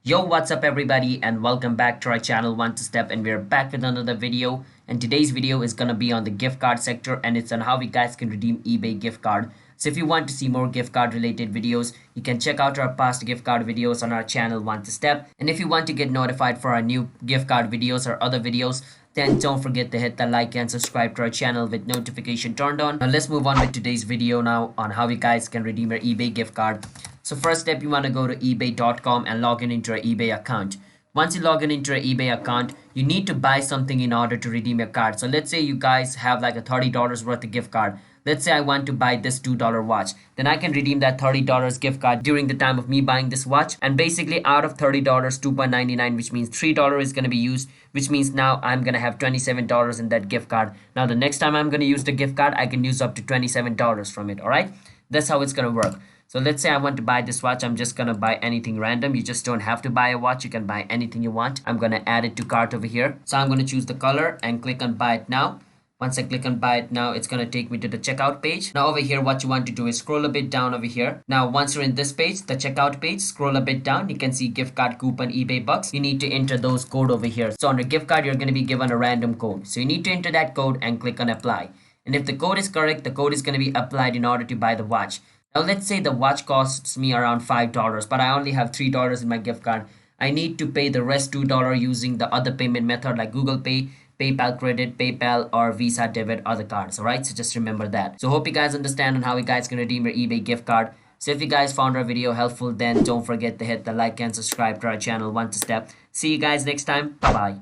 Yo, what's up everybody, and welcome back to our channel One to Step, and we're back with another video. And today's video is gonna be on the gift card sector, and it's on how you guys can redeem eBay gift card. So if you want to see more gift card related videos, you can check out our past gift card videos on our channel One to Step. And if you want to get notified for our new gift card videos or other videos, then don't forget to hit the like and subscribe to our channel with notification turned on. Now let's move on with today's video now on how you guys can redeem your eBay gift card. So first step, you want to go to ebay.com and log in into your eBay account. Once you log in into your eBay account, you need to buy something in order to redeem your card. So let's say you guys have like a $30 worth of gift card. Let's say I want to buy this $2 watch. Then I can redeem that $30 gift card during the time of me buying this watch. And basically out of $30, $2.99, which means $3 is going to be used, which means now I'm going to have $27 in that gift card. Now the next time I'm going to use the gift card, I can use up to $27 from it. All right. That's how it's going to work. So let's say I want to buy this watch. I'm just going to buy anything random. You just don't have to buy a watch. You can buy anything you want. I'm going to add it to cart over here. So I'm going to choose the color and click on buy it now. Once I click on buy it now, it's going to take me to the checkout page. Now over here, what you want to do is scroll a bit down over here. Now, once you're in this page, the checkout page, scroll a bit down. You can see gift card coupon eBay bucks. You need to enter those code over here. So on the gift card, you're going to be given a random code. So you need to enter that code and click on apply. And if the code is correct, the code is going to be applied in order to buy the watch. Now let's say the watch costs me around $5, but I only have $3 in my gift card. I need to pay the rest $2 using the other payment method like Google Pay, PayPal Credit, PayPal, or Visa Debit, other cards. Alright, so just remember that. So hope you guys understand on how you guys can redeem your eBay gift card. So if you guys found our video helpful, then don't forget to hit the like and subscribe to our channel One to Step. See you guys next time. Bye bye.